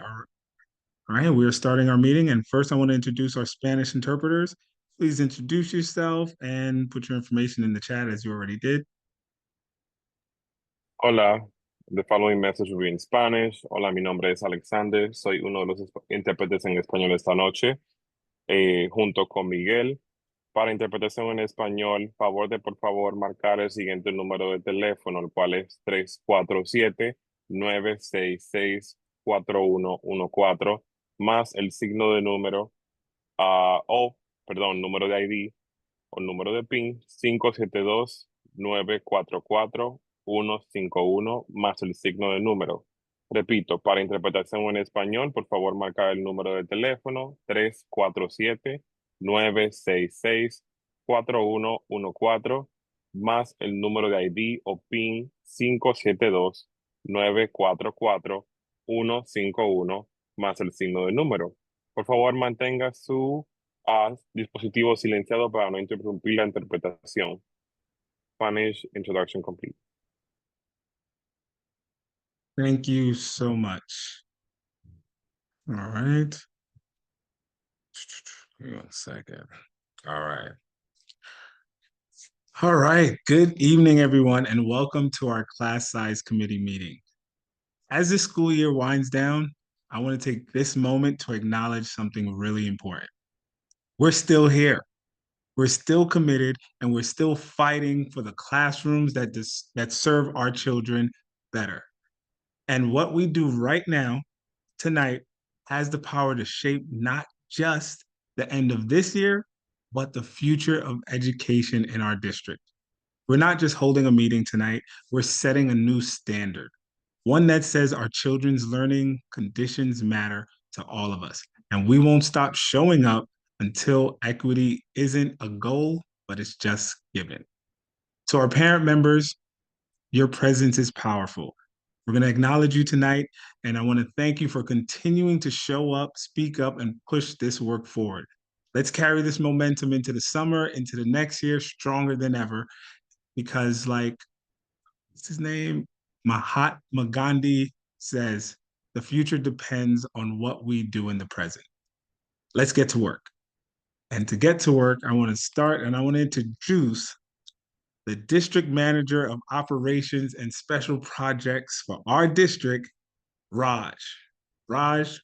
All right, we are starting our meeting, and first I want to introduce our Spanish interpreters. Please introduce yourself and put your information in the chat as you already did. Hola, the following message will be in Spanish. Hola, mi nombre es Alexander. Soy uno de los intérpretes en español esta noche, junto con Miguel. Para interpretación en español, favor de por favor marcar el siguiente número de teléfono, el cual es 347-966-4114, más el signo de número, número de ID o número de PIN 572-944-151 más el signo de número. Repito, para interpretación en español, por favor marcar el número de teléfono 347-966-4114 más el número de ID o PIN 572-944-151 más el signo de número. Por favor, mantenga su dispositivo silenciado para no interrumpir la interpretación. Spanish introduction complete. Thank you so much. All right. Give me 1 second. All right. All right. Good evening, everyone, and welcome to our class size committee meeting. As this school year winds down, I want to take this moment to acknowledge something really important. We're still here. We're still committed, and we're still fighting for the classrooms that serve our children better. And what we do right now, tonight, has the power to shape not just the end of this year, but the future of education in our district. We're not just holding a meeting tonight, we're setting a new standard, one that says our children's learning conditions matter to all of us. And we won't stop showing up until equity isn't a goal, but it's just given. To our parent members, your presence is powerful. We're going to acknowledge you tonight, and I want to thank you for continuing to show up, speak up, and push this work forward. Let's carry this momentum into the summer, into the next year, stronger than ever, because, like, what's his name? Mahatma Gandhi says, the future depends on what we do in the present. Let's get to work. And to get to work, I want to start and I want to introduce the district manager of operations and special projects for our district, Raj. Raj,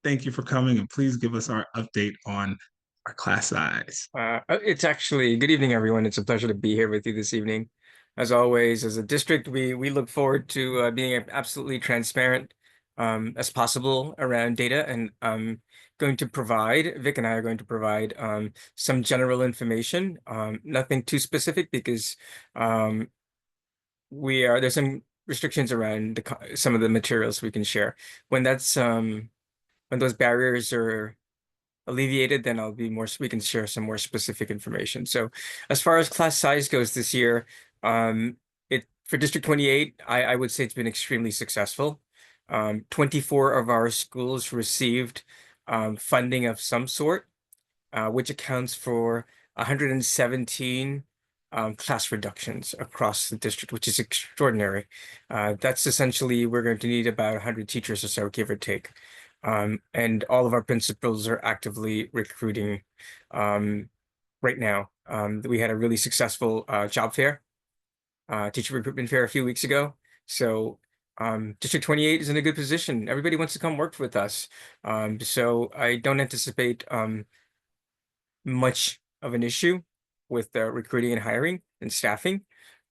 thank you for coming, and please give us our update on our class size. It's actually good evening, everyone. It's a pleasure to be here with you this evening. As always, as a district, we look forward to being absolutely transparent as possible around data, and Vic and I are going to provide some general information, nothing too specific because there's some restrictions around some of the materials we can share. When those barriers are alleviated, then we can share some more specific information. So as far as class size goes this year, for District 28, I would say it's been extremely successful. 24 of our schools received funding of some sort, which accounts for 117 class reductions across the district, which is extraordinary. That's essentially, we're going to need about 100 teachers or so, give or take. And all of our principals are actively recruiting right now. We had a really successful job fair, teacher recruitment fair a few weeks ago. So District 28 is in a good position. Everybody wants to come work with us. So I don't anticipate much of an issue with recruiting and hiring and staffing.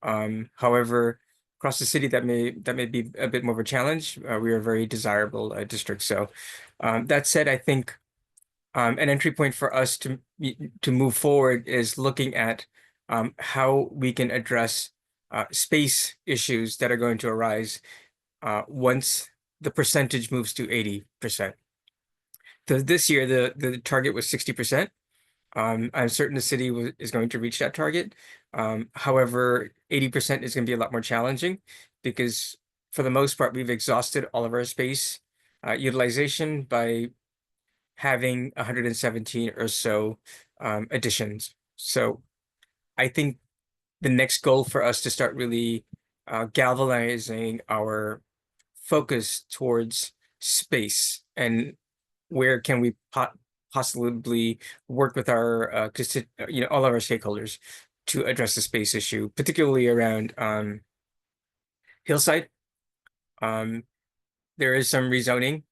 However, across the city, that may be a bit more of a challenge. We are a very desirable district. So that said, I think an entry point for us to move forward is looking at how we can address space issues that are going to arise once the percentage moves to 80%. So this year, the target was 60%. I'm certain the city is going to reach that target. However, 80% is going to be a lot more challenging because for the most part, we've exhausted all of our space utilization by having 117 or so additions. So I think the next goal for us to start really galvanizing our focus towards space and where can we possibly work with our all of our stakeholders to address the space issue, particularly around Hillside. There is some rezoning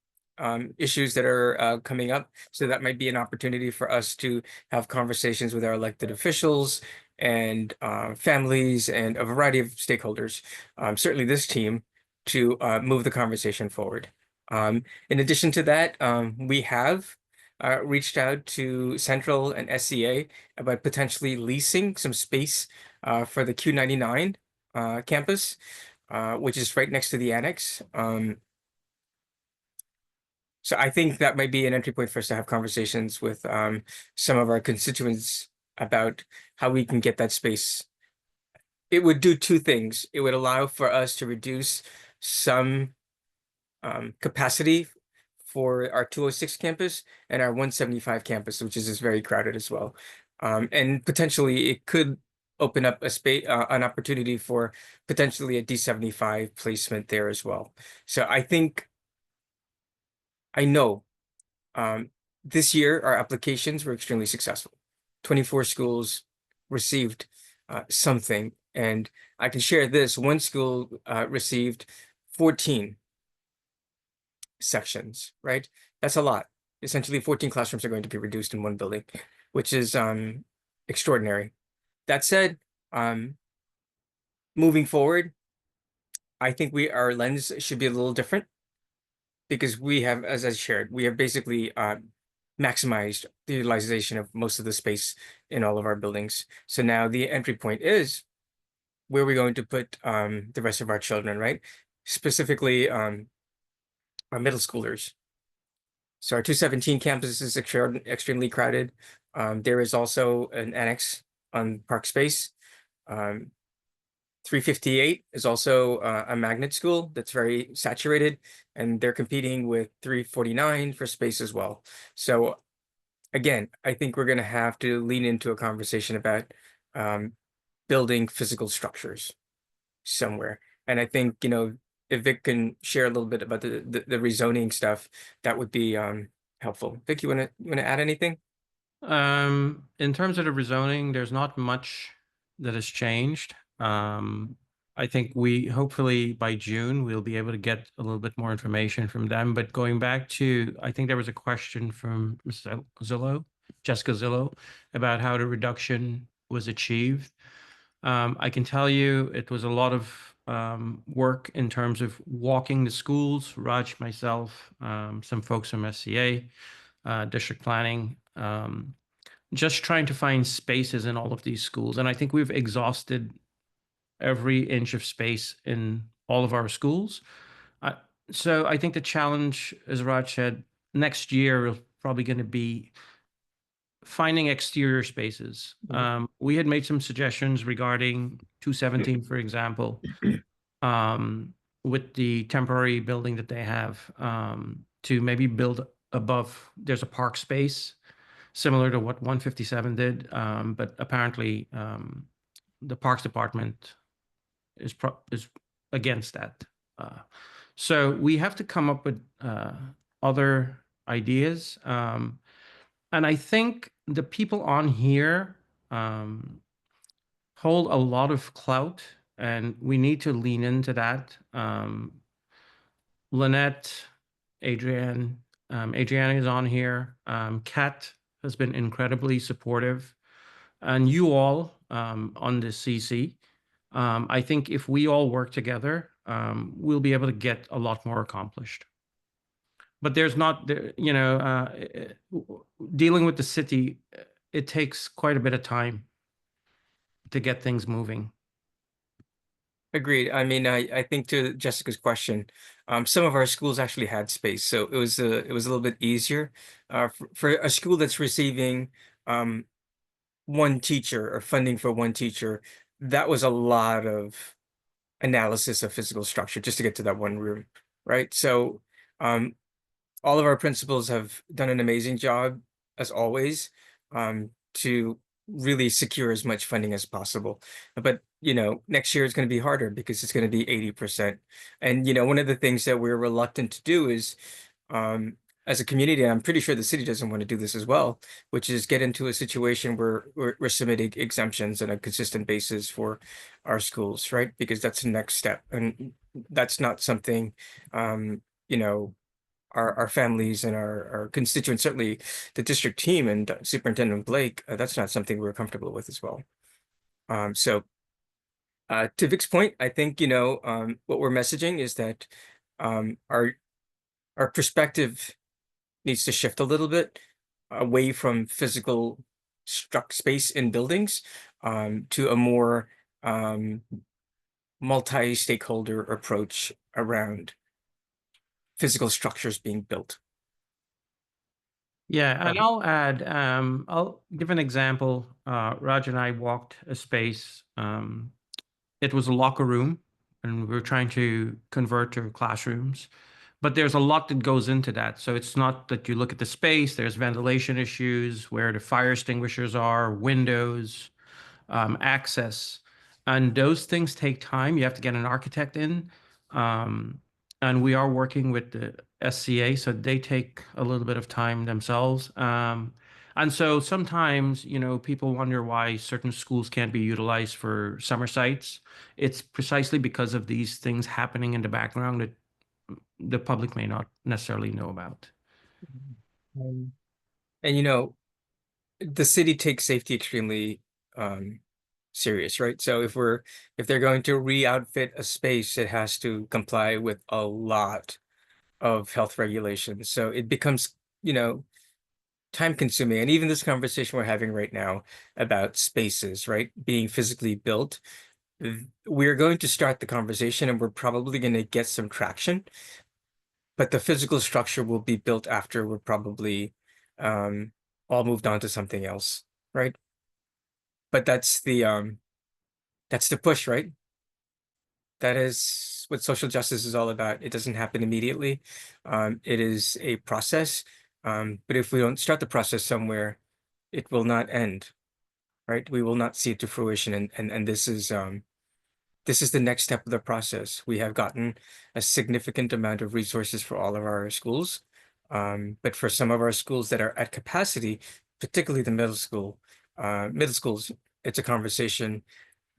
issues that are coming up, so that might be an opportunity for us to have conversations with our elected officials and families and a variety of stakeholders, certainly this team, to move the conversation forward. In addition to that, we have reached out to Central and SCA about potentially leasing some space for the Q99 campus, which is right next to the annex. So I think that might be an entry point for us to have conversations with some of our constituents about how we can get that space. It would do two things. It would allow for us to reduce some capacity for our 206 campus and our 175 campus, which is just very crowded as well. And potentially it could open up a space, an opportunity for potentially a D75 placement there as well. So I know this year our applications were extremely successful. 24 schools received something, and I can share this. One school received 14 sections, right? That's a lot. Essentially 14 classrooms are going to be reduced in one building, which is extraordinary. That said, moving forward, I think our lens should be a little different, because we have, as I shared, we have basically maximized the utilization of most of the space in all of our buildings. So now the entry point is where we're going to put the rest of our children, right? Specifically, our middle schoolers. So our 217 campus is extremely crowded. There is also an annex on park space. 358 is also a magnet school that's very saturated, and they're competing with 349 for space as well. So again, I think we're going to have to lean into a conversation about building physical structures somewhere. And I think, if Vic can share a little bit about the rezoning stuff, that would be helpful. Vic, you want to add anything? In terms of the rezoning, there's not much that has changed. I think hopefully by June, we'll be able to get a little bit more information from them. But going back to, I think there was a question from Ms. Jessica Zillow, about how the reduction was achieved. I can tell you it was a lot of work in terms of walking the schools, Raj, myself, some folks from SCA, district planning, just trying to find spaces in all of these schools. And I think we've exhausted every inch of space in all of our schools. So I think the challenge, as Raj said, next year is probably going to be finding exterior spaces. We had made some suggestions regarding 217, for example, with the temporary building that they have, to maybe build above. There's a park space similar to what 157 did, but apparently the Parks Department is against that. So we have to come up with other ideas. And I think the people on here hold a lot of clout, and we need to lean into that. Lynette, Adriana is on here. Kat has been incredibly supportive, and you all on the CC. I think if we all work together, we'll be able to get a lot more accomplished. But there's not, dealing with the city, it takes quite a bit of time to get things moving. Agreed. I mean, I think to Jessica's question, some of our schools actually had space, so it was a little bit easier. For a school that's receiving one teacher or funding for one teacher, that was a lot of analysis of physical structure just to get to that one room, right? So all of our principals have done an amazing job, as always, to really secure as much funding as possible. But, you know, next year is going to be harder because it's going to be 80%. And, you know, one of the things that we're reluctant to do is, as a community, I'm pretty sure the city doesn't want to do this as well, which is get into a situation where we're submitting exemptions on a consistent basis for our schools, right? Because that's the next step. And that's not something, you know, our families and our constituents, certainly the district team and Superintendent Blake, that's not something we're comfortable with as well. So to Vic's point, I think, you know, what we're messaging is that our perspective needs to shift a little bit away from physical space in buildings to a more multi-stakeholder approach around physical structures being built. Yeah, and I'll add, I'll give an example. Raj and I walked a space. It was a locker room, and we were trying to convert to classrooms. But there's a lot that goes into that. So it's not that you look at the space, there's ventilation issues, where the fire extinguishers are, windows, access. And those things take time. You have to get an architect in. And we are working with the SCA, so they take a little bit of time themselves. And so sometimes, you know, people wonder why certain schools can't be utilized for summer sites. It's precisely because of these things happening in the background that the public may not necessarily know about. And you know, the city takes safety extremely serious, right? So if they're going to re-outfit a space, it has to comply with a lot of health regulations. So it becomes, you know, time consuming. And even this conversation we're having right now about spaces, right, being physically built, we're going to start the conversation and we're probably going to get some traction, but the physical structure will be built after we're probably all moved on to something else, right? But that's the push, right? That is what social justice is all about. It doesn't happen immediately. It is a process. But if we don't start the process somewhere, it will not end, right? We will not see it to fruition. And this is the next step of the process. We have gotten a significant amount of resources for all of our schools. But for some of our schools that are at capacity, particularly the middle schools, it's a conversation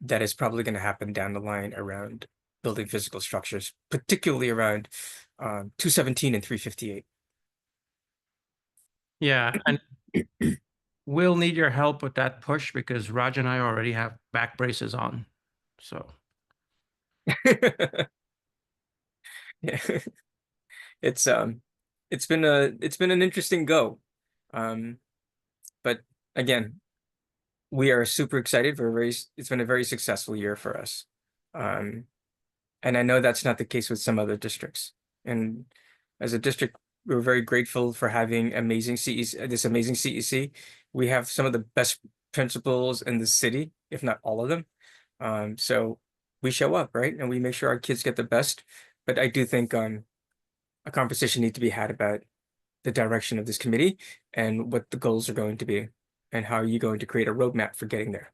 that is probably going to happen down the line around building physical structures, particularly around 217 and 358. Yeah, and we'll need your help with that push because Raj and I already have back braces on. So Yeah. It's been an interesting go. But again, we are super excited it's been a very successful year for us. And I know that's not the case with some other districts. And as a district, we're very grateful for having this amazing CEC. We have some of the best principals in the city, if not all of them. So we show up, right? And we make sure our kids get the best. But I do think a conversation needs to be had about the direction of this committee and what the goals are going to be and how you're going to create a roadmap for getting there.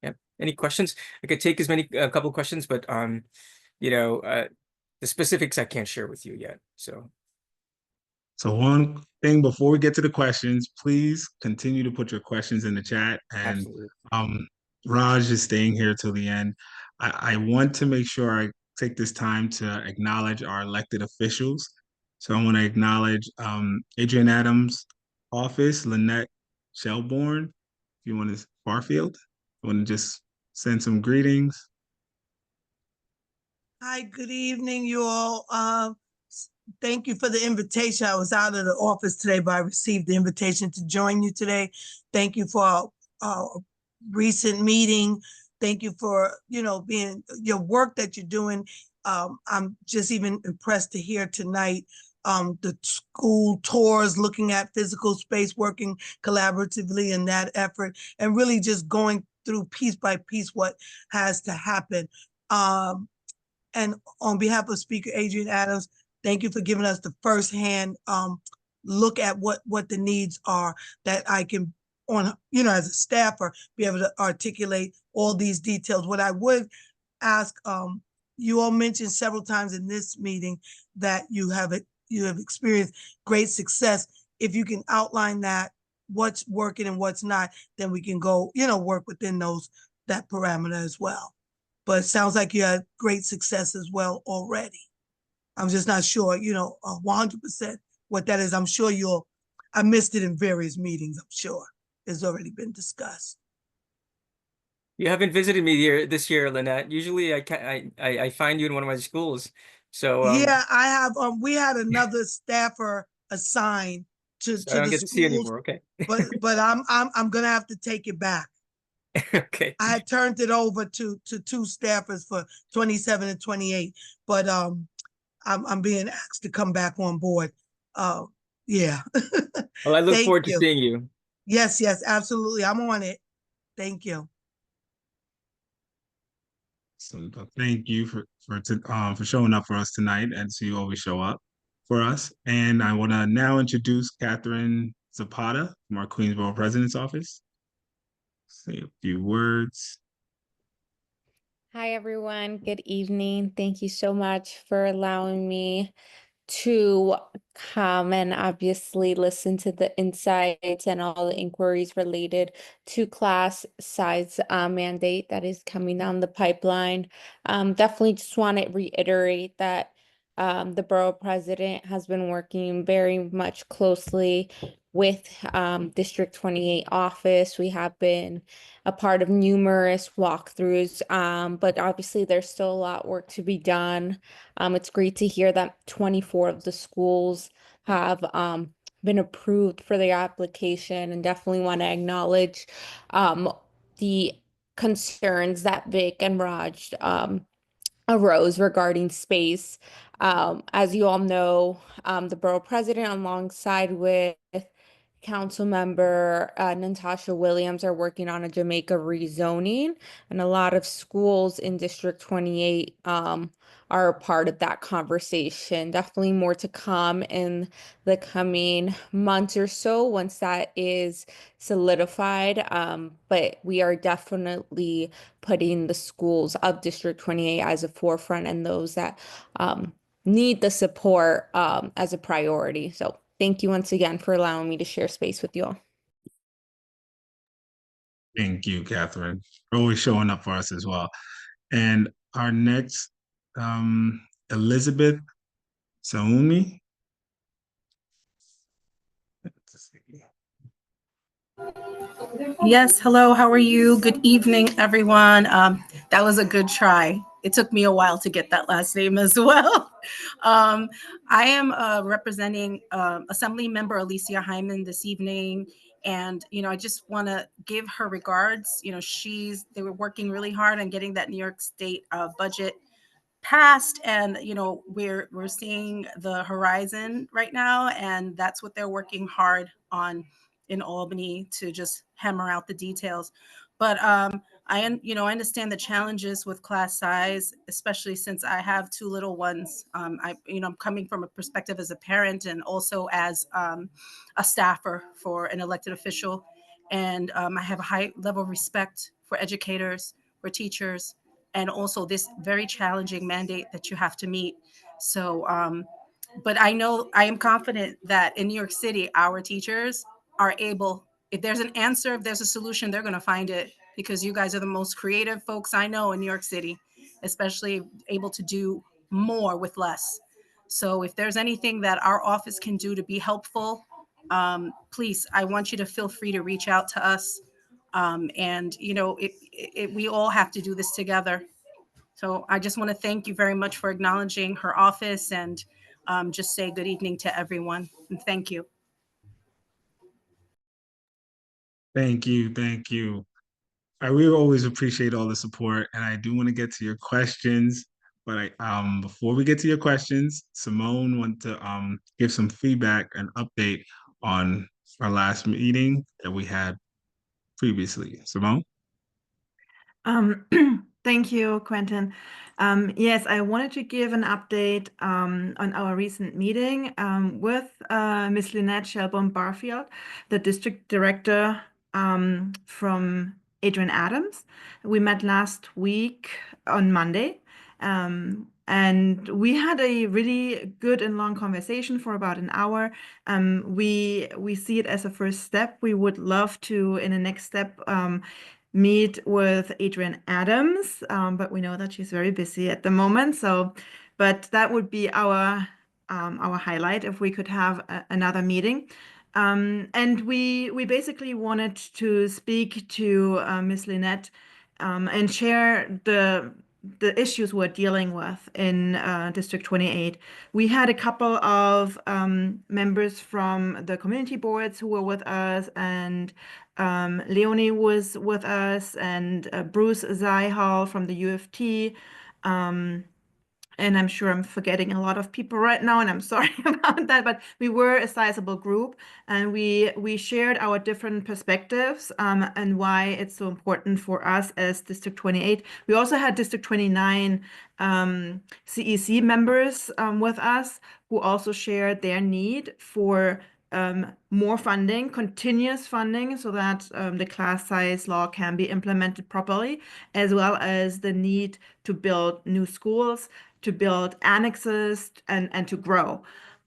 Yep. Any questions? I could take a couple questions, but you know, the specifics I can't share with you yet. So one thing before we get to the questions, please continue to put your questions in the chat. And absolutely. Raj is staying here till the end. I want to make sure I take this time to acknowledge our elected officials. So I want to acknowledge Adrian Adams' office, Lynette Shelbourne, if you want to, Barfield, you want to just send some greetings. Hi, good evening, you all. Thank you for the invitation. I was out of the office today, but I received the invitation to join you today. Thank you for our recent meeting. Thank you for, you know, your work that you're doing. I'm just even impressed to hear tonight the school tours, looking at physical space, working collaboratively in that effort, and really just going through piece by piece what has to happen. And on behalf of Speaker Adrian Adams, thank you for giving us the firsthand look at what the needs are that I can on, as a staffer, be able to articulate all these details. What I would ask, you all mentioned several times in this meeting that you have experienced great success. If you can outline that, what's working and what's not, then we can go, work within that parameter as well. But it sounds like you had great success as well already. I'm just not sure, 100% what that is. I'm sure I missed it in various meetings. I'm sure it's already been discussed. You haven't visited me this year, Lynette. Usually I find you in one of my schools. So yeah, I have. We had another staffer assigned to so I don't the get to see you schools, anymore. Okay. but I'm gonna have to take it back. Okay. I had turned it over to two staffers for 27 and 28, but I'm being asked to come back on board. Yeah. Well, I look Thank forward to you. seeing you. Yes, absolutely. I'm on it. Thank you. So thank you for showing up for us tonight, as you always show up for us. And I want to now introduce Catherine Zapata from our Queensboro President's Office. Say a few words. Hi, everyone. Good evening. Thank you so much for allowing me to come and obviously listen to the insights and all the inquiries related to class size mandate that is coming down the pipeline. Definitely just want to reiterate that the borough president has been working very much closely with District 28 office. We have been a part of numerous walkthroughs, but obviously there's still a lot of work to be done. It's great to hear that 24 of the schools have been approved for the application, and definitely want to acknowledge the concerns that Vic and Raj arose regarding space. As you all know, the borough president, alongside with council member Natasha Williams, are working on a Jamaica rezoning, and a lot of schools in District 28 are a part of that conversation. Definitely more to come in the coming months or so once that is solidified. But we are definitely putting the schools of District 28 as a forefront, and those that need the support as a priority. So thank you once again for allowing me to share space with you all. Thank you, Catherine, for always showing up for us as well. And our next, Elizabeth Saumi. Yes, hello, how are you? Good evening, everyone. That was a good try. It took me a while to get that last name as well. I am representing Assembly Member Alicia Hyman this evening. And, I just want to give her regards. They were working really hard on getting that New York State budget passed, and we're seeing the horizon right now, and that's what they're working hard on in Albany, to just hammer out the details. But I understand the challenges with class size, especially since I have two little ones. I'm coming from a perspective as a parent and also as a staffer for an elected official, and I have a high level of respect for educators, for teachers, and also this very challenging mandate that you have to meet. So, but I am confident that in New York City, our teachers are able, if there's an answer, if there's a solution, they're going to find it, because you guys are the most creative folks I know in New York City, especially able to do more with less. So if there's anything that our office can do to be helpful, please, I want you to feel free to reach out to us. And we all have to do this together. So I just want to thank you very much for acknowledging her office, and just say good evening to everyone, and thank you. Thank you. Thank you. We always appreciate all the support, and I do want to get to your questions. But before we get to your questions, Simone want to give some feedback and update on our last meeting that we had previously. Simone? Thank you, Quentin. Yes, I wanted to give an update on our recent meeting with Ms. Lynette Shelbourne-Barfield, the district director from Adrian Adams. We met last week on Monday, and we had a really good and long conversation for about an hour. We see it as a first step. We would love to, in the next step, meet with Adrian Adams, but we know that she's very busy at the moment. So, but that would be our highlight if we could have another meeting. And we basically wanted to speak to Ms. Lynette and share the issues we're dealing with in District 28. We had a couple of members from the community boards who were with us, and Leonie was with us, and Bruce Zihal from the UFT. And I'm sure I'm forgetting a lot of people right now, and I'm sorry about that, but we were a sizable group, and we shared our different perspectives and why it's so important for us as District 28. We also had District 29 CEC members with us who also shared their need for more funding, continuous funding, so that the class size law can be implemented properly, as well as the need to build new schools, to build annexes, and to grow.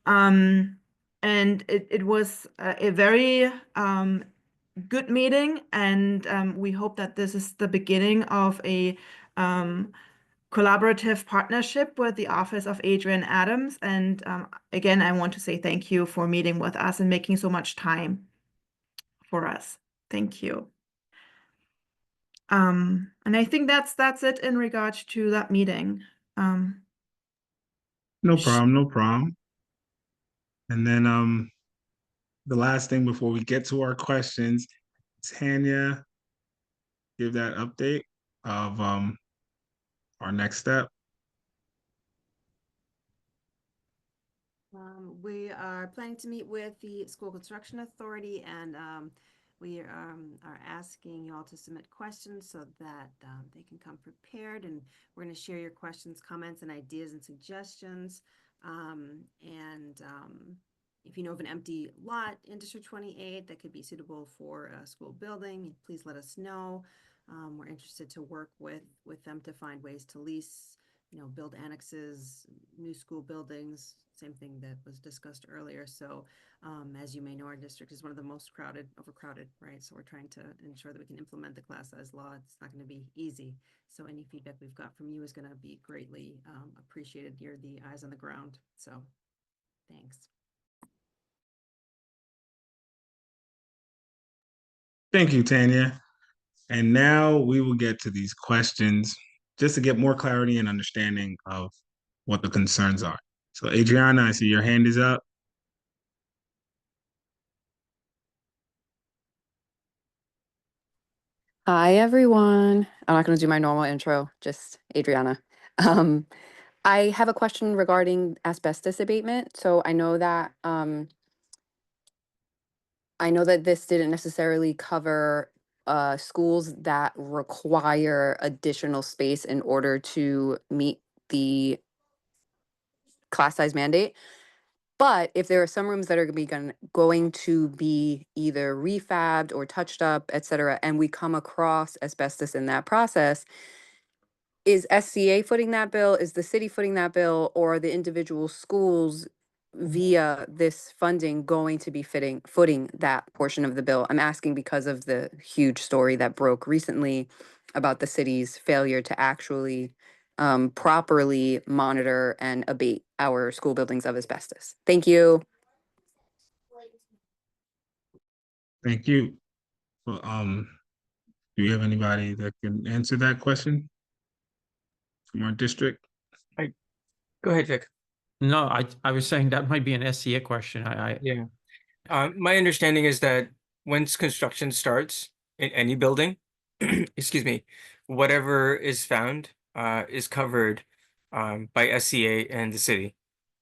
And it was a very good meeting, and we hope that this is the beginning of a collaborative partnership with the Office of Adrian Adams. And again, I want to say thank you for meeting with us and making so much time for us. Thank you. And I think that's it in regards to that meeting. No problem, no problem. And then the last thing before we get to our questions, Tanya, give that update of our next step. We are planning to meet with the School Construction Authority, and we are asking you all to submit questions so that they can come prepared, and we're going to share your questions, comments, and ideas and suggestions. If you know of an empty lot in District 28 that could be suitable for a school building, please let us know. We're interested to work with them to find ways to lease, build annexes, new school buildings, same thing that was discussed earlier. So as you may know, our district is one of the most overcrowded, right? So we're trying to ensure that we can implement the class size law. It's not going to be easy. So any feedback we've got from you is going to be greatly appreciated. You're the eyes on the ground. So thanks. Thank you, Tanya. And now we will get to these questions just to get more clarity and understanding of what the concerns are. So Adriana, I see your hand is up. Hi, everyone. I'm not going to do my normal intro, just Adriana. I have a question regarding asbestos abatement. So I know that this didn't necessarily cover schools that require additional space in order to meet the class size mandate. But if there are some rooms that are going to be either refabbed or touched up, et cetera, and we come across asbestos in that process, is SCA footing that bill? Is the city footing that bill? Or are the individual schools via this funding going to be footing that portion of the bill? I'm asking because of the huge story that broke recently about the city's failure to actually properly monitor and abate our school buildings of asbestos. Thank you. Thank you. Well, do you have anybody that can answer that question from our district? Go ahead, Vic. No, I was saying that might be an SCA question. Yeah. My understanding is that once construction starts in any building, excuse me, whatever is found is covered by SCA and the city.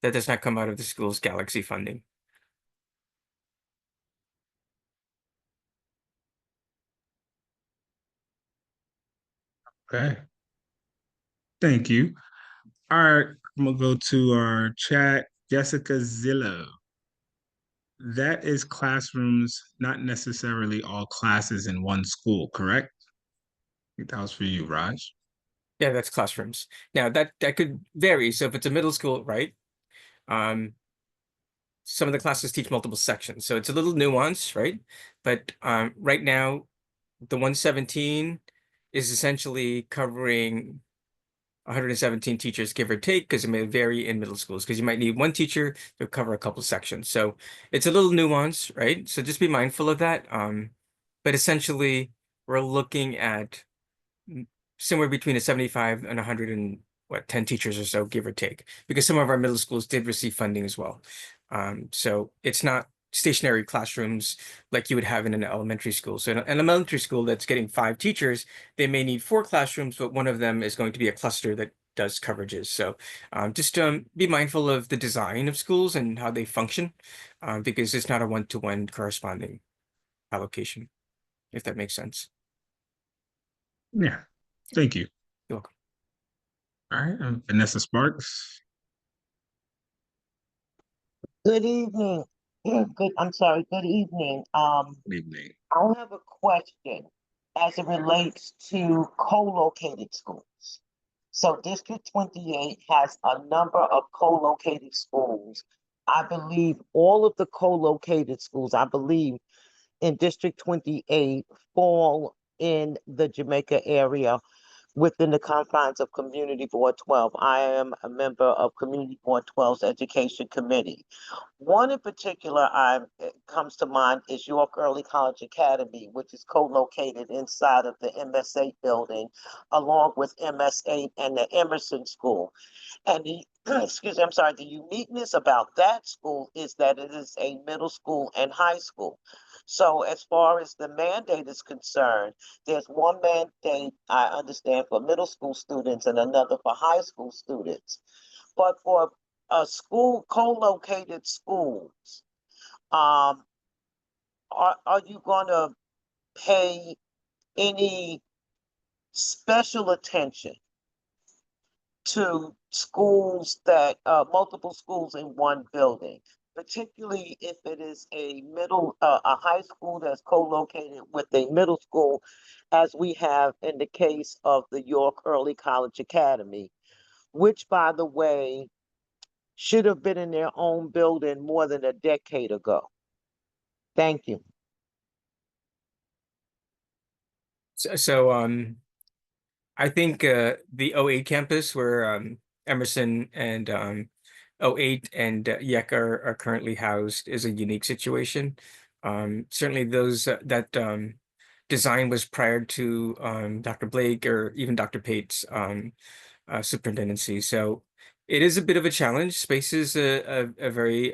That does not come out of the school's Galaxy funding. Okay. Thank you. All right, I'm gonna go to our chat. Jessica Zillow. That is classrooms, not necessarily all classes in one school, correct? I think that was for you, Raj. Yeah, that's classrooms. Now that could vary. So if it's a middle school, right? Some of the classes teach multiple sections, so it's a little nuanced, right? But right now, the 117 is essentially covering 117 teachers, give or take, because it may vary in middle schools, because you might need one teacher to cover a couple sections. So it's a little nuanced, right? So just be mindful of that. But essentially, we're looking at somewhere between a 75 and 10 teachers or so, give or take, because some of our middle schools did receive funding as well. So it's not stationary classrooms like you would have in an elementary school. So in an elementary school that's getting 5 teachers, they may need 4 classrooms, but one of them is going to be a cluster that does coverages. So just be mindful of the design of schools and how they function, because it's not a one-to-one corresponding allocation, if that makes sense. Yeah, thank you. You're welcome. All right, Vanessa Sparks. Good evening. Good evening. Good evening. I have a question as it relates to co-located schools. So District 28 has a number of co-located schools. I believe all of the co-located schools, I believe in District 28 fall in the Jamaica area within the confines of Community Board 12. I am a member of Community Board 12's Education Committee. One in particular comes to mind is York Early College Academy, which is co-located inside of the MS8 building, along with MS8 and the Emerson School. And the the uniqueness about that school is that it is a middle school and high school. So as far as the mandate is concerned, there's one mandate I understand for middle school students and another for high school students. But for school co-located schools, are you going to pay any special attention to schools that multiple schools in one building, particularly if it is a high school that's co-located with a middle school, as we have in the case of the York Early College Academy, which, by the way, should have been in their own building more than a decade ago. Thank you. So I think the 08 campus where Emerson and 08 and YEC are currently housed is a unique situation. Certainly those that design was prior to Dr. Blake or even Dr. Pate's superintendency. So it is a bit of a challenge. Space is a very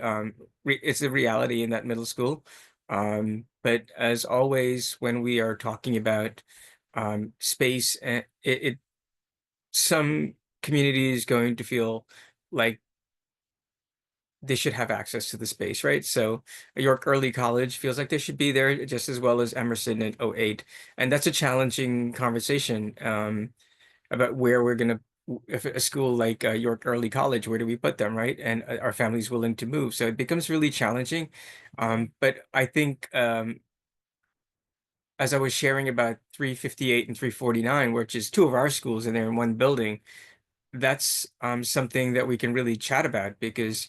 it's a reality in that middle school. But as always, when we are talking about space, and some communities going to feel like they should have access to the space, right? So York Early College feels like they should be there just as well as Emerson and 08. And that's a challenging conversation about where we're going to, if a school like York Early College, where do we put them, right? And our families willing to move. So it becomes really challenging. But I think as I was sharing about 358 and 349, which is 2 of our schools and they're in one building, that's something that we can really chat about, because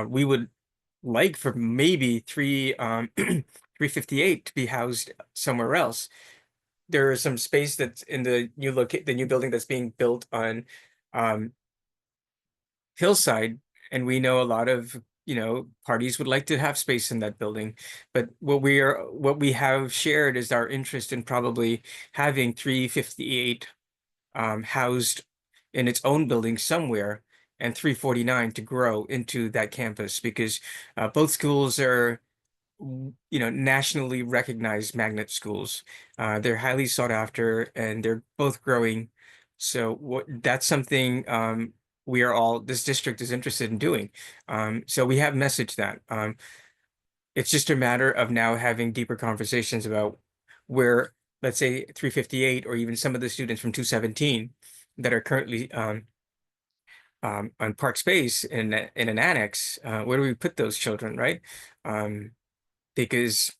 we would like for maybe 358 to be housed somewhere else. There is some space that's in the new building that's being built on Hillside, and we know a lot of parties would like to have space in that building. But what we have shared is our interest in probably having 358 housed in its own building somewhere, and 349 to grow into that campus, because both schools are nationally recognized magnet schools. They're highly sought after and they're both growing. So that's something this district is interested in doing. So we have messaged that. It's just a matter of now having deeper conversations about where, let's say 358 or even some of the students from 217 that are currently on park space in an annex, where do we put those children, right? Because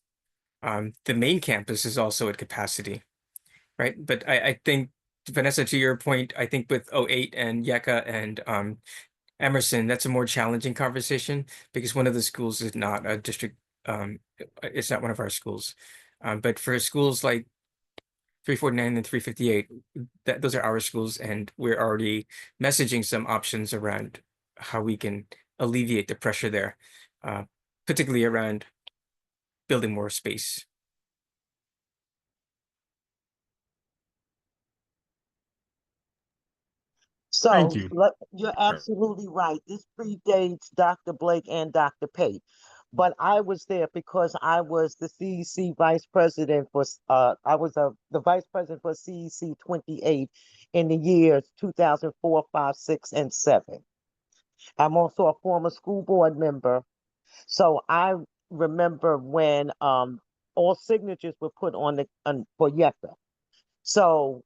the main campus is also at capacity, right? But I think, Vanessa, to your point, I think with 08 and Yeka and Emerson, that's a more challenging conversation because one of the schools is not a district, it's not one of our schools. But for schools like 349 and 358, those are our schools, and we're already messaging some options around how we can alleviate the pressure there, particularly around building more space. Thank So you. you're absolutely right. This predates Dr. Blake and Dr. Pate. But I was there because I was the CEC vice president for, the vice president for CEC28 in the years 2004, 5, 6, and 7. I'm also a former school board member. So I remember when all signatures were put on for Yeka. So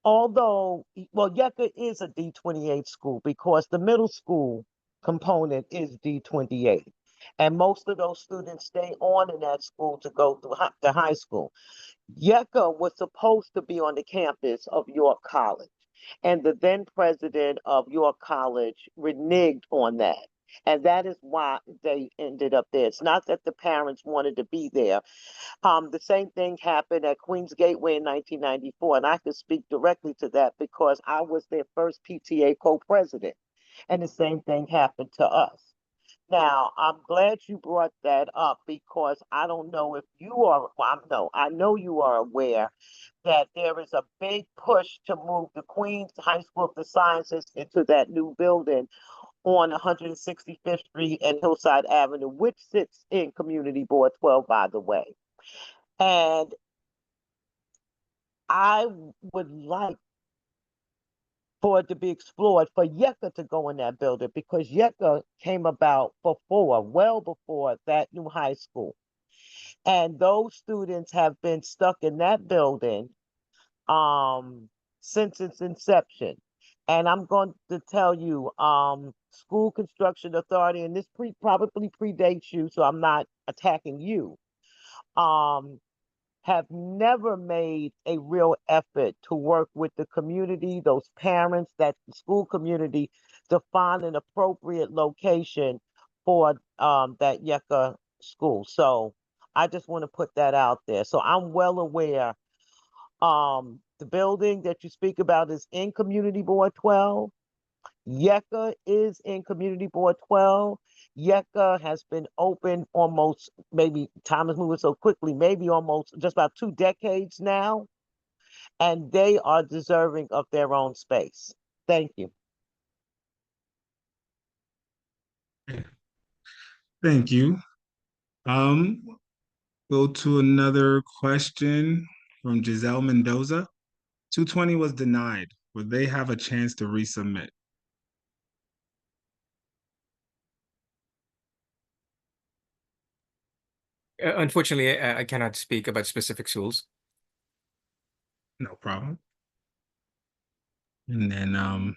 although, well, Yeka is a D28 school because the middle school component is D28. And most of those students stay on in that school to go through the high school. Yeka was supposed to be on the campus of York College. And the then president of York College reneged on that. And that is why they ended up there. It's not that the parents wanted to be there. The same thing happened at Queens Gateway in 1994, and I can speak directly to that because I was their first PTA co-president, and the same thing happened to us. Now, I'm glad you brought that up because I don't know if you are, well, no, I know you are aware that there is a big push to move the Queens High School of the Sciences into that new building on 165th Street and Hillside Avenue, which sits in Community Board 12, by the way. And I would like for it to be explored for Yeka to go in that building because Yeka came about well before that new high school. And those students have been stuck in that building since its inception. And I'm going to tell you, School Construction Authority, and this probably predates you, so I'm not attacking you. Have never made a real effort to work with the community, those parents, that school community, to find an appropriate location for that Yeka school. So I just want to put that out there. So I'm well aware. The building that you speak about is in Community Board 12. Yeka is in Community Board 12. Yeka has been open almost, maybe time is moving so quickly, maybe almost just about 2 decades now. And they are deserving of their own space. Thank you. Thank you. Go to another question from Giselle Mendoza. 220 was denied. Will they have a chance to resubmit? Unfortunately, I cannot speak about specific schools. No problem. And then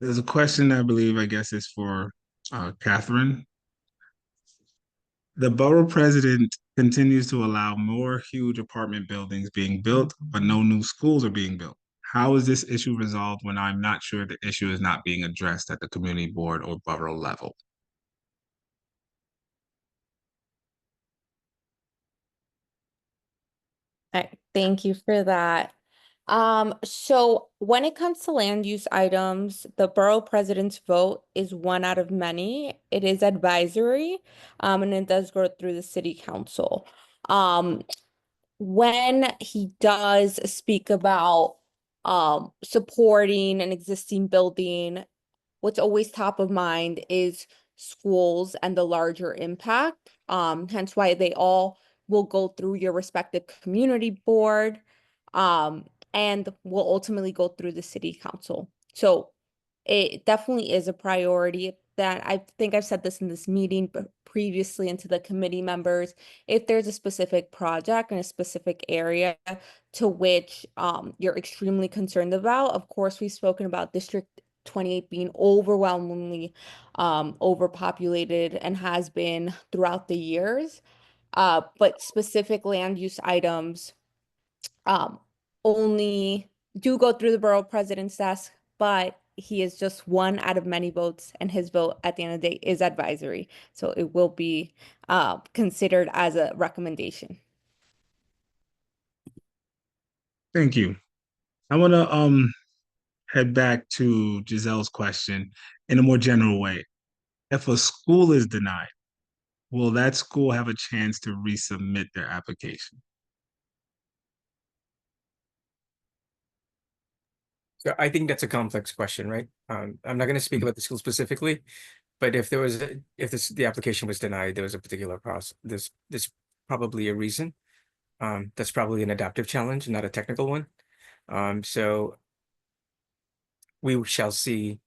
there's a question I believe, I guess, is for Catherine. The borough president continues to allow more huge apartment buildings being built, but no new schools are being built. How is this issue resolved when I'm not sure the issue is not being addressed at the community board or borough level? Thank you for that. So when it comes to land use items, the borough president's vote is one out of many. It is advisory, and it does go through the city council. When he does speak about supporting an existing building, what's always top of mind is schools and the larger impact. Hence why they all will go through your respective community board, and will ultimately go through the city council. So it definitely is a priority. that I think I've said this in this meeting previously and to the committee members, if there's a specific project in a specific area to which you're extremely concerned about, of course, we've spoken about District 28 being overwhelmingly overpopulated and has been throughout the years. But specific land use items only do go through the borough president's desk, but he is just one out of many votes, and his vote at the end of the day is advisory. So it will be considered as a recommendation. Thank you. I want to head back to Giselle's question in a more general way. If a school is denied, will that school have a chance to resubmit their application? So I think that's a complex question, right? I'm not going to speak about the school specifically, but if there was the application was denied, there was a particular process. There's probably a reason. That's probably an adaptive challenge, not a technical one. So we shall see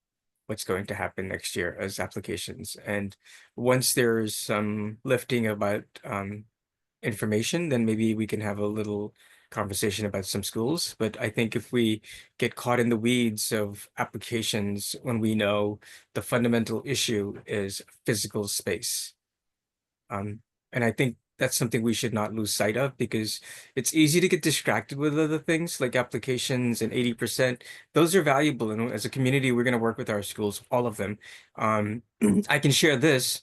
what's going to happen next year as applications. And once there's some lifting about information, then maybe we can have a little conversation about some schools. But I think if we get caught in the weeds of applications when we know the fundamental issue is physical space, and I think that's something we should not lose sight of, because it's easy to get distracted with other things like applications and 80%. Those are valuable. And as a community, we're going to work with our schools, all of them. I can share this.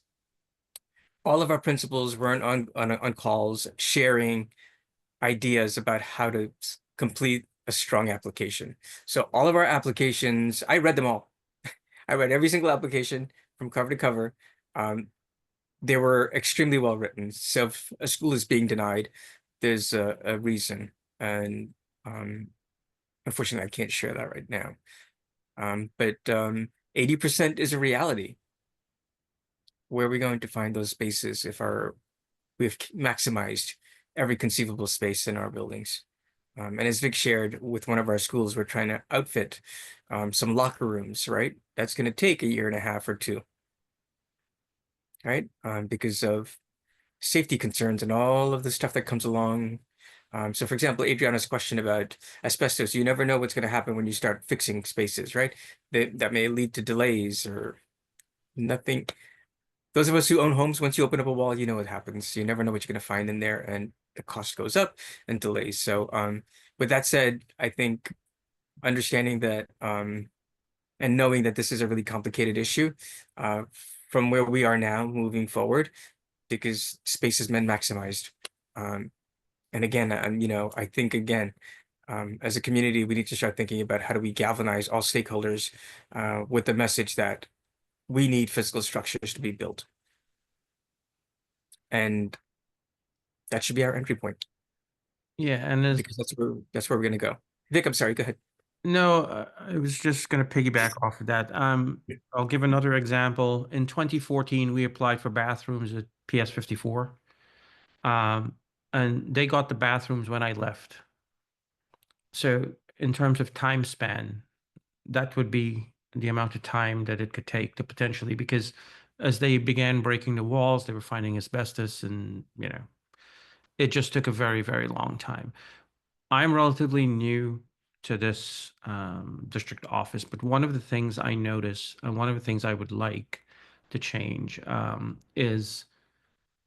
All of our principals weren't on calls sharing ideas about how to complete a strong application. So all of our applications, I read them all. I read every single application from cover to cover. They were extremely well written. So if a school is being denied, there's a reason. And unfortunately, I can't share that right now. But 80% is a reality. Where are we going to find those spaces if we've maximized every conceivable space in our buildings? And as Vic shared, with one of our schools, we're trying to outfit some locker rooms, right? That's going to take 1.5 years or 2, right? Because of safety concerns and all of the stuff that comes along. So for example, Adriana's question about asbestos, you never know what's going to happen when you start fixing spaces, right? That may lead to delays or nothing. Those of us who own homes, once you open up a wall, you know what happens. You never know what you're going to find in there, and the cost goes up and delays. So with that said, I think understanding that and knowing that this is a really complicated issue from where we are now moving forward, because space has been maximized. And again, I think again, as a community, we need to start thinking about how do we galvanize all stakeholders with the message that we need physical structures to be built. And that should be our entry point. Yeah, and because that's where we're going to go. Vic, I'm sorry, go ahead. No, I was just going to piggyback off of that. I'll give another example. In 2014, we applied for bathrooms at PS 54. And they got the bathrooms when I left. So in terms of time span, that would be the amount of time that it could take to potentially, because as they began breaking the walls, they were finding asbestos, and it just took a very, very long time. I'm relatively new to this district office, but one of the things I notice and one of the things I would like to change is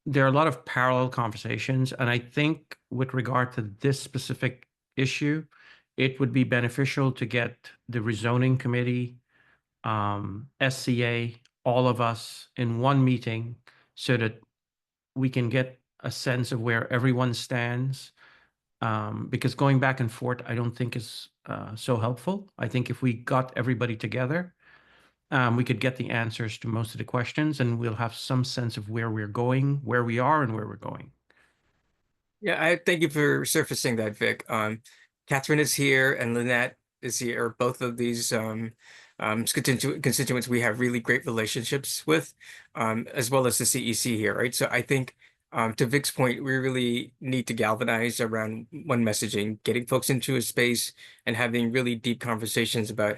there are a lot of parallel conversations. And I think with regard to this specific issue, it would be beneficial to get the rezoning committee, SCA, all of us in one meeting so that we can get a sense of where everyone stands. Because going back and forth, I don't think is so helpful. I think if we got everybody together, we could get the answers to most of the questions, and we'll have some sense of where we're going, where we are, and where we're going. Yeah, I thank you for surfacing that, Vic. Catherine is here and Lynette is here. Both of these constituents we have really great relationships with, as well as the CEC here, right? So I think to Vic's point, we really need to galvanize around one messaging, getting folks into a space and having really deep conversations about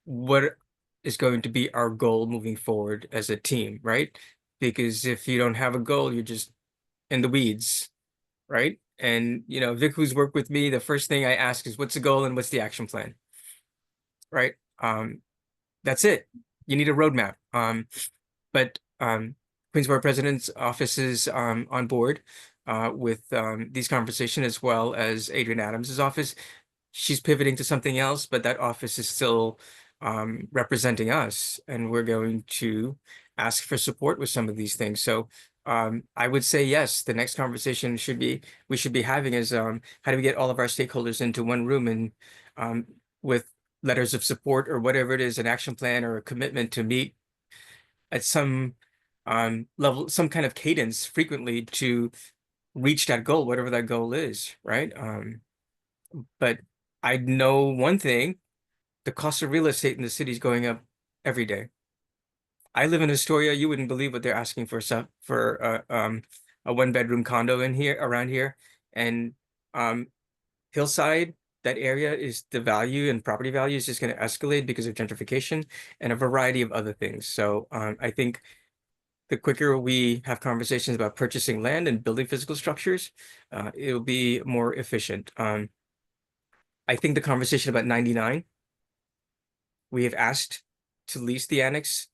what is going to be our goal moving forward as a team, right? Because if you don't have a goal, you're just in the weeds, right? And Vic, who's worked with me, the first thing I ask is what's the goal and what's the action plan, right? That's it. You need a roadmap. But Queensborough President's office is on board with these conversations, as well as Adrian Adams's office. She's pivoting to something else, but that office is still representing us, and we're going to ask for support with some of these things. So I would say yes, the next conversation we should be having is how do we get all of our stakeholders into one room and with letters of support or whatever it is, an action plan or a commitment to meet at some level, some kind of cadence frequently to reach that goal, whatever that goal is, right? But I know one thing, the cost of real estate in the city is going up every day. I live in Astoria. You wouldn't believe what they're asking for a 1-bedroom condo around here. And Hillside, that area, is the value and property value is just going to escalate because of gentrification and a variety of other things. So I think the quicker we have conversations about purchasing land and building physical structures, it'll be more efficient. I think the conversation about 99, we have asked to lease the annex,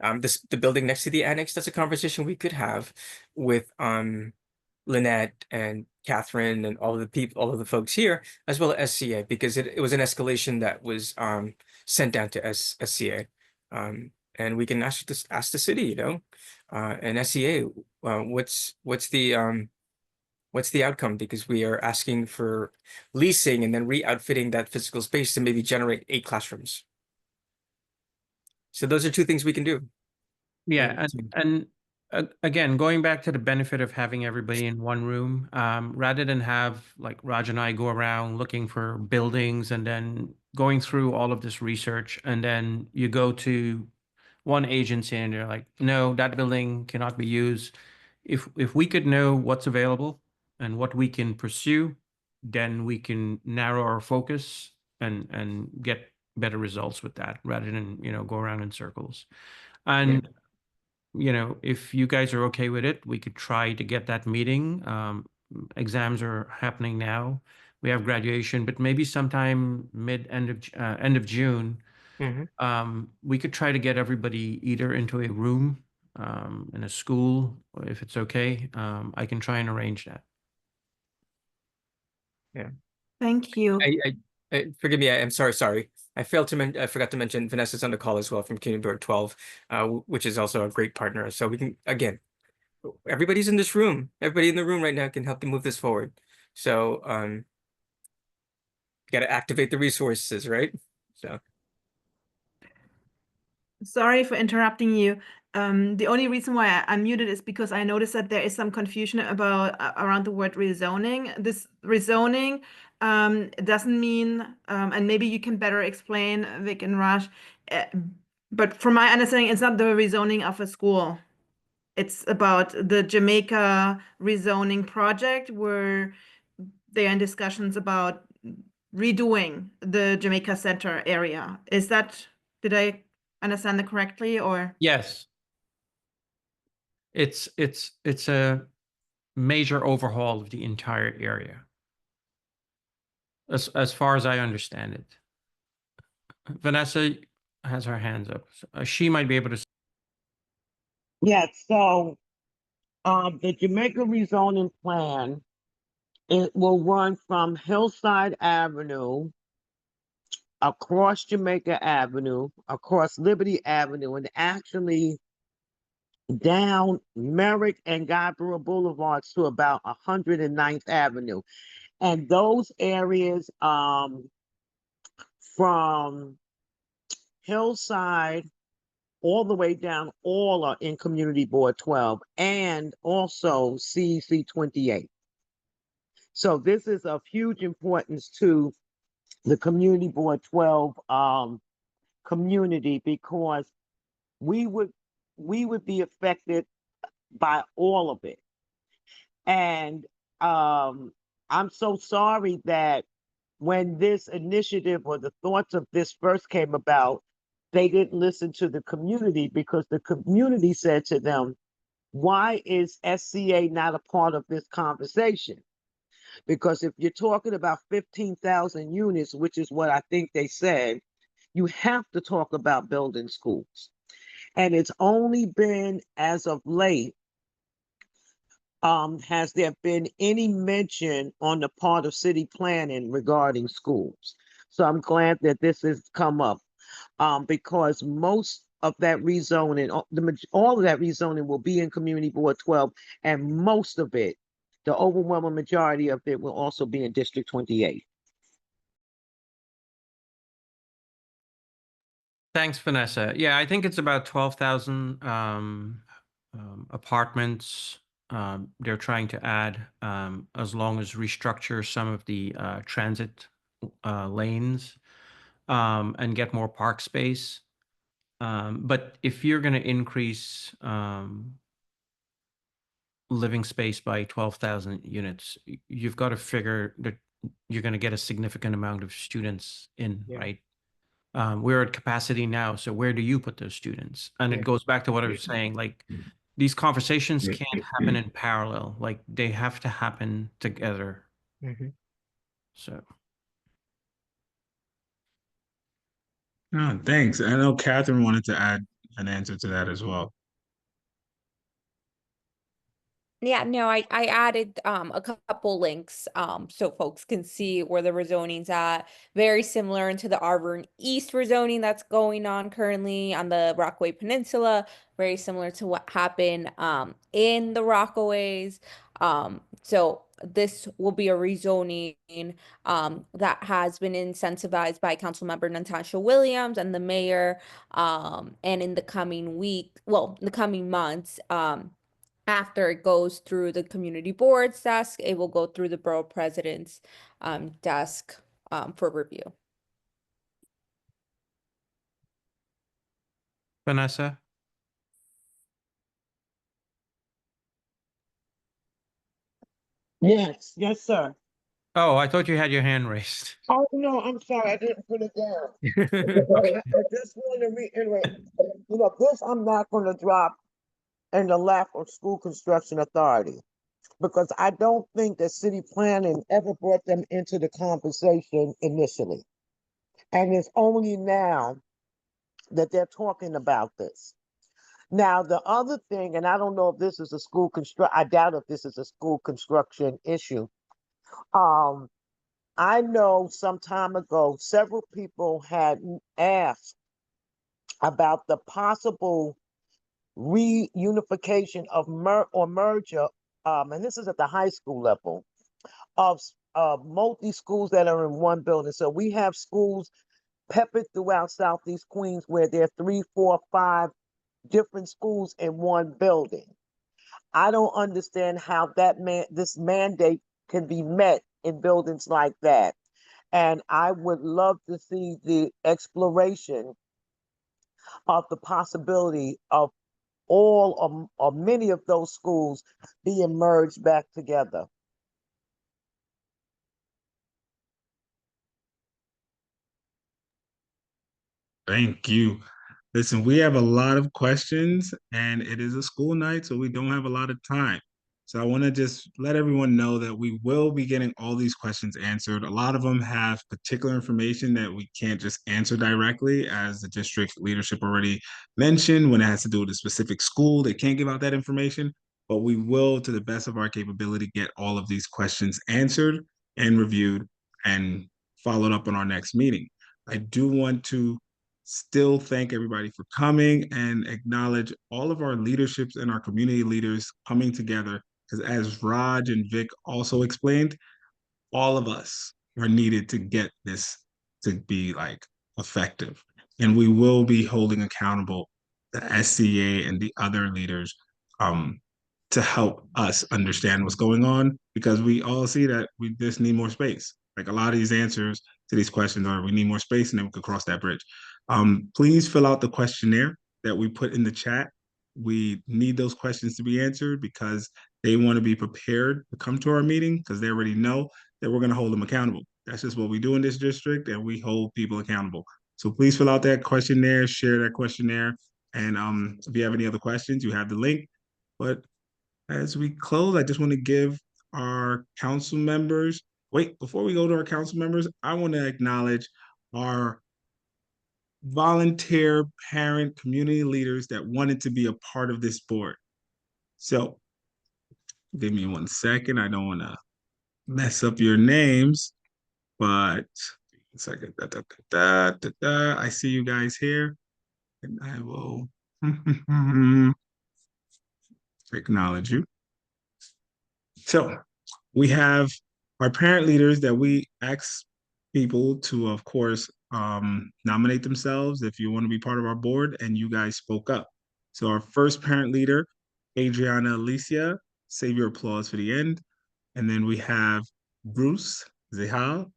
the building next to the annex. That's a conversation we could have with Lynette and Catherine and all of the folks here, as well as SCA, because it was an escalation that was sent down to SCA. And we can ask the city, and SCA, what's the outcome? Because we are asking for leasing and then re-outfitting that physical space to maybe generate 8 classrooms. So those are 2 things we can do. Yeah, and again, going back to the benefit of having everybody in one room, rather than have like Raj and I go around looking for buildings and then going through all of this research, and then you go to one agency and they're like, no, that building cannot be used. If we could know what's available and what we can pursue, then we can narrow our focus and get better results with that, rather than go around in circles. And if you guys are okay with it, we could try to get that meeting. Exams are happening now. We have graduation, but maybe sometime end of June, we could try to get everybody either into a room in a school, if it's okay. I can try and arrange that. Yeah. Thank you. Forgive me. I'm sorry. I forgot to mention Vanessa's on the call as well from Community Board 12, which is also a great partner. So we can, again, everybody's in this room. Everybody in the room right now can help to move this forward. So got to activate the resources, right? So. Sorry for interrupting you. The only reason why I unmuted is because I noticed that there is some confusion about around the word rezoning. This rezoning doesn't mean, and maybe you can better explain, Vic and Raj, but from my understanding, it's not the rezoning of a school. It's about the Jamaica rezoning project where they are in discussions about redoing the Jamaica Center area. Did I understand that correctly, or? Yes. It's a major overhaul of the entire area, as far as I understand it. Vanessa has her hands up. She might be able to. Yeah, so the Jamaica rezoning plan, it will run from Hillside Avenue across Jamaica Avenue, across Liberty Avenue, and actually down Merrick and Gabriel Boulevards to about 109th Avenue. And those areas from Hillside all the way down, all are in Community Board 12 and also CEC28. So this is of huge importance to the Community Board 12 community, because we would be affected by all of it. And I'm so sorry that when this initiative or the thoughts of this first came about, they didn't listen to the community because the community said to them, why is SCA not a part of this conversation? Because if you're talking about 15,000 units, which is what I think they said, you have to talk about building schools. And it's only been as of late, has there been any mention on the part of city planning regarding schools? So I'm glad that this has come up, because most of that rezoning, all of that rezoning will be in Community Board 12, and most of it, the overwhelming majority of it, will also be in District 28. Thanks, Vanessa. Yeah, I think it's about 12,000 apartments they're trying to add, as long as restructure some of the transit lanes and get more park space. But if you're going to increase living space by 12,000 units, you've got to figure that you're going to get a significant amount of students in, right? We're at capacity now, so where do you put those students? And it goes back to what I was saying, like these conversations can't happen in parallel, like they have to happen together. So. Oh, thanks. I know Catherine wanted to add an answer to that as well. Yeah, no, I added a couple links so folks can see where the rezoning's at. Very similar into the Auburn East rezoning that's going on currently on the Rockaway Peninsula. Very similar to what happened in the Rockaways. So this will be a rezoning that has been incentivized by Councilmember Natasha Williams and the mayor, and in the coming week, well, in the coming months, after it goes through the community board's desk, it will go through the borough president's desk for review. Vanessa? Yes, yes, sir. Oh, I thought you had your hand raised. Oh, no, I'm sorry, I didn't put it down. Okay. I just want to reiterate, this I'm not going to drop in the lap of school construction authority, because I don't think that city planning ever brought them into the conversation initially. And it's only now that they're talking about this. Now, the other thing, and I don't know if this is a I doubt if this is a school construction issue. I know some time ago, several people had asked about the possible reunification of merger, and this is at the high school level, of multi schools that are in one building. So we have schools peppered throughout Southeast Queens where there are 3, 4, 5 different schools in one building. I don't understand how this mandate can be met in buildings like that. And I would love to see the exploration of the possibility of all or many of those schools being merged back together. Thank you. Listen, we have a lot of questions and it is a school night, so we don't have a lot of time. So I want to just let everyone know that we will be getting all these questions answered. A lot of them have particular information that we can't just answer directly, as the district leadership already mentioned. When it has to do with a specific school, they can't give out that information, but we will, to the best of our capability, get all of these questions answered and reviewed and followed up on our next meeting. I do want to still thank everybody for coming and acknowledge all of our leaderships and our community leaders coming together. Because as Raj and Vic also explained, all of us are needed to get this to be like effective. And we will be holding accountable the SCA and the other leaders to help us understand what's going on, because we all see that we just need more space. Like a lot of these answers to these questions are, we need more space and then we could cross that bridge. Please fill out the questionnaire that we put in the chat. We need those questions to be answered because they want to be prepared to come to our meeting, because they already know that we're going to hold them accountable. That's just what we do in this district, and we hold people accountable. So please fill out that questionnaire, share that questionnaire. And if you have any other questions, you have the link. But as we close, I just want to give our council members, wait, before we go to our council members, I want to acknowledge our volunteer parent community leaders that wanted to be a part of this board. So give me 1 second. I don't want to mess up your names, but 1 second. I see you guys here, and I will acknowledge you. So we have our parent leaders that we ask people to, of course, nominate themselves if you want to be part of our board, and you guys spoke up. So our first parent leader, Adriana Alicia, save your applause for the end. And then we have Bruce Zihal,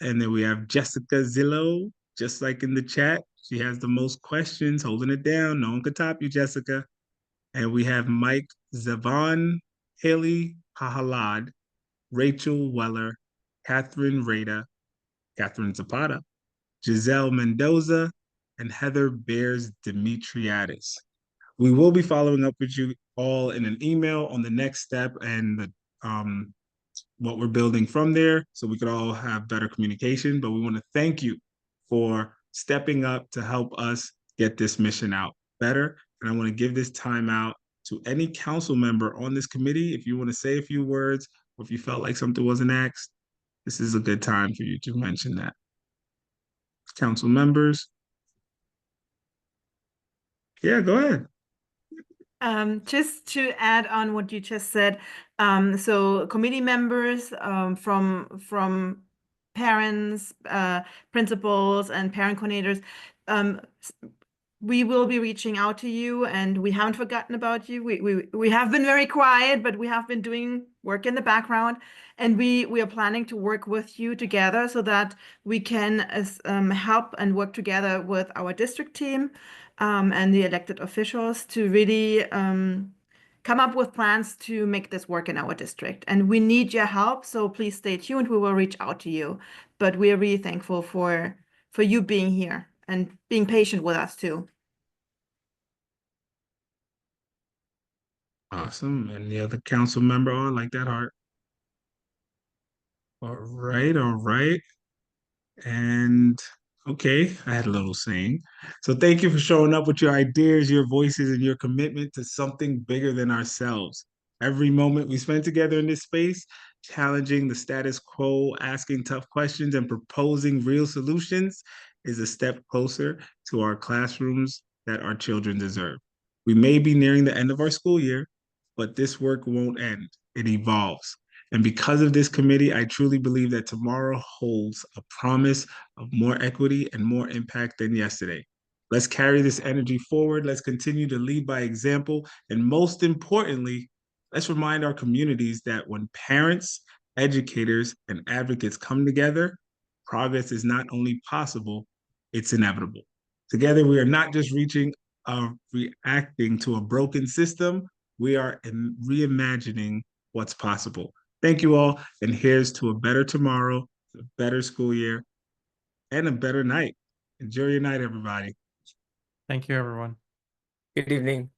and then we have Jessica Zillow, just like in the chat. She has the most questions, holding it down. No one could top you, Jessica. And we have Mike Zavon, Haley Pahalad, Rachel Weller, Catherine Rada, Catherine Zapata, Giselle Mendoza, and Heather Bears Demetriadis. We will be following up with you all in an email on the next step and the what we're building from there, so we could all have better communication. But we want to thank you for stepping up to help us get this mission out better. And I want to give this time out to any council member on this committee. If you want to say a few words, or if you felt like something wasn't asked, this is a good time for you to mention that. Council members. Yeah, go ahead. Just to add on what you just said, so committee members from parents, principals, and parent coordinators, we will be reaching out to you, and we haven't forgotten about you. We have been very quiet, but we have been doing work in the background, and we are planning to work with you together so that we can help and work together with our district team and the elected officials to really come up with plans to make this work in our district. And we need your help, so please stay tuned. We will reach out to you. But we are really thankful for you being here and being patient with us too. Awesome. And the other council member, oh, I like that heart. All right, all right. And okay, I had a little saying. So thank you for showing up with your ideas, your voices, and your commitment to something bigger than ourselves. Every moment we spend together in this space, challenging the status quo, asking tough questions, and proposing real solutions is a step closer to our classrooms that our children deserve. We may be nearing the end of our school year, but this work won't end. It evolves. And because of this committee, I truly believe that tomorrow holds a promise of more equity and more impact than yesterday. Let's carry this energy forward. Let's continue to lead by example. And most importantly, let's remind our communities that when parents, educators, and advocates come together, progress is not only possible, it's inevitable. Together, we are not just reacting to a broken system, we are reimagining what's possible. Thank you all, and here's to a better tomorrow, a better school year, and a better night. Enjoy your night, everybody. Thank you, everyone. Good evening.